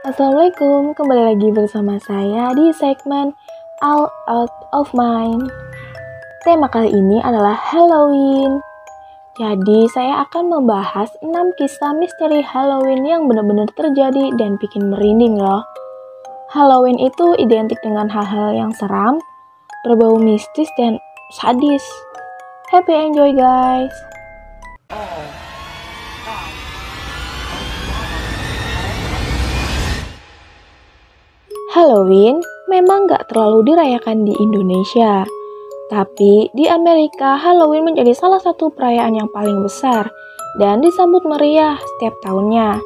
Assalamualaikum, kembali lagi bersama saya di segmen All Out of Mind. Tema kali ini adalah Halloween. Jadi saya akan membahas 6 kisah misteri Halloween yang benar-benar terjadi dan bikin merinding loh. Halloween itu identik dengan hal-hal yang seram, berbau mistis dan sadis. Happy enjoy guys! Halloween memang gak terlalu dirayakan di Indonesia. Tapi di Amerika, Halloween menjadi salah satu perayaan yang paling besar dan disambut meriah setiap tahunnya.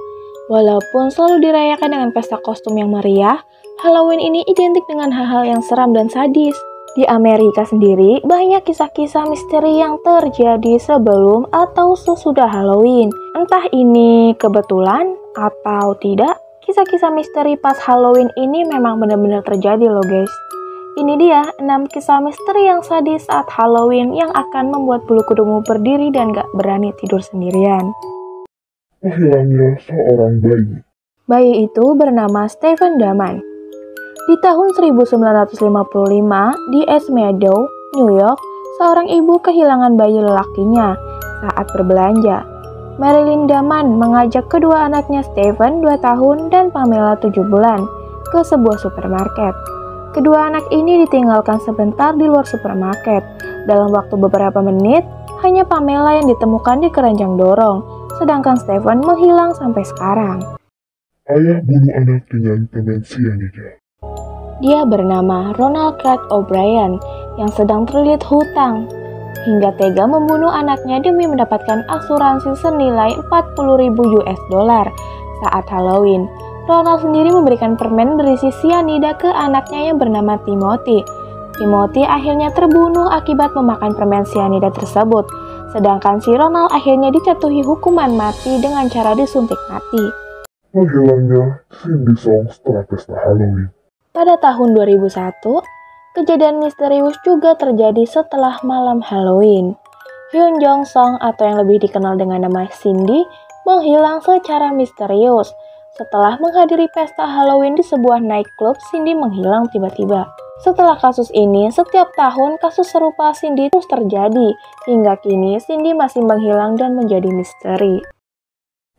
Walaupun selalu dirayakan dengan pesta kostum yang meriah, Halloween ini identik dengan hal-hal yang seram dan sadis. Di Amerika sendiri, banyak kisah-kisah misteri yang terjadi sebelum atau sesudah Halloween. Entah ini kebetulan atau tidak, kisah-kisah misteri pas Halloween ini memang benar-benar terjadi loh guys. Ini dia 6 kisah misteri yang sadis saat Halloween yang akan membuat bulu kudumu berdiri dan gak berani tidur sendirian. Hilangnya seorang bayi. Bayi itu bernama Stephen Daman. Di tahun 1955 di East Meadow, New York, seorang ibu kehilangan bayi lelakinya saat berbelanja. Marilyn Daman mengajak kedua anaknya Stephen 2 tahun dan Pamela 7 bulan ke sebuah supermarket. Kedua anak ini ditinggalkan sebentar di luar supermarket. Dalam waktu beberapa menit, hanya Pamela yang ditemukan di keranjang dorong, sedangkan Stephen menghilang sampai sekarang. Ayah bunuh anak dengan permen sianida. Dia bernama Ronald Craig O'Brien yang sedang terlilit hutang, hingga tega membunuh anaknya demi mendapatkan asuransi senilai 40.000 US dollar saat Halloween. Ronald sendiri memberikan permen berisi sianida ke anaknya yang bernama Timothy. Timothy akhirnya terbunuh akibat memakan permen sianida tersebut, sedangkan si Ronald akhirnya dijatuhi hukuman mati dengan cara disuntik mati. Hilangnya Cindy Song setelah pesta Halloween. Pada tahun 2001, kejadian misterius juga terjadi setelah malam Halloween. Hyun Jong Song atau yang lebih dikenal dengan nama Cindy menghilang secara misterius. Setelah menghadiri pesta Halloween di sebuah nightclub, Cindy menghilang tiba-tiba. Setelah kasus ini, setiap tahun kasus serupa Cindy terus terjadi. Hingga kini, Cindy masih menghilang dan menjadi misteri.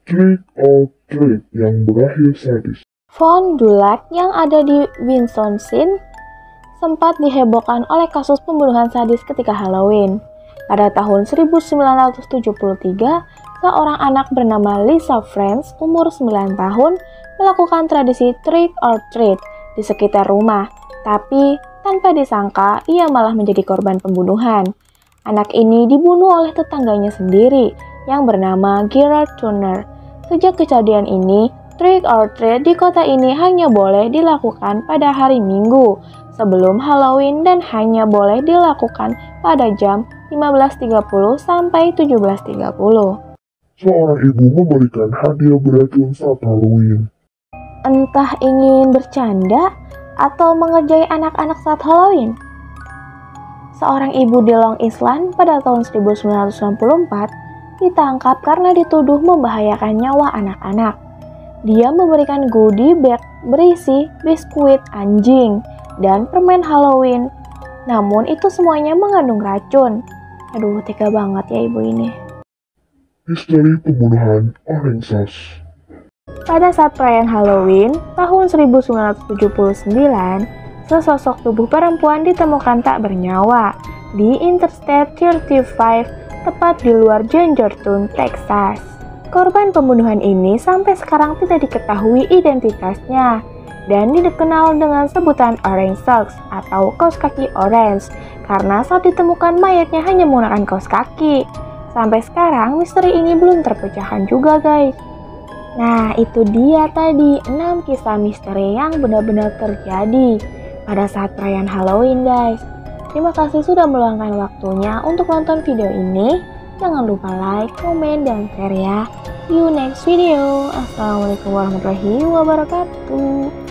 Trick or treat yang berakhir sadis. Von Dulac yang ada di Wisconsin sempat dihebohkan oleh kasus pembunuhan sadis ketika Halloween. Pada tahun 1973, seorang anak bernama Lisa Franz, umur 9 tahun, melakukan tradisi trick or treat di sekitar rumah. Tapi, tanpa disangka, ia malah menjadi korban pembunuhan. Anak ini dibunuh oleh tetangganya sendiri, yang bernama Gerard Turner. Sejak kejadian ini, trick or treat di kota ini hanya boleh dilakukan pada hari Minggu sebelum Halloween dan hanya boleh dilakukan pada jam 15.30 sampai 17.30. Seorang ibu memberikan hadiah beracun saat Halloween. Entah ingin bercanda atau mengerjai anak-anak saat Halloween. Seorang ibu di Long Island pada tahun 1994 ditangkap karena dituduh membahayakan nyawa anak-anak. Dia memberikan goodie bag berisi biskuit anjing dan permen Halloween. Namun itu semuanya mengandung racun. Aduh, tega banget ya ibu ini. Misteri pembunuhan Orange Sauce. Pada saat perayaan Halloween tahun 1979, sesosok tubuh perempuan ditemukan tak bernyawa di Interstate 35, tepat di luar Gingertown, Texas. Korban pembunuhan ini sampai sekarang tidak diketahui identitasnya dan dikenal dengan sebutan Orange Socks atau kaos kaki orange karena saat ditemukan mayatnya hanya menggunakan kaos kaki. Sampai sekarang misteri ini belum terpecahkan juga guys. Nah itu dia tadi 6 kisah misteri yang benar-benar terjadi pada saat perayaan Halloween guys. Terima kasih sudah meluangkan waktunya untuk nonton video ini. Jangan lupa like, komen, dan share ya. See you next video. Assalamualaikum warahmatullahi wabarakatuh.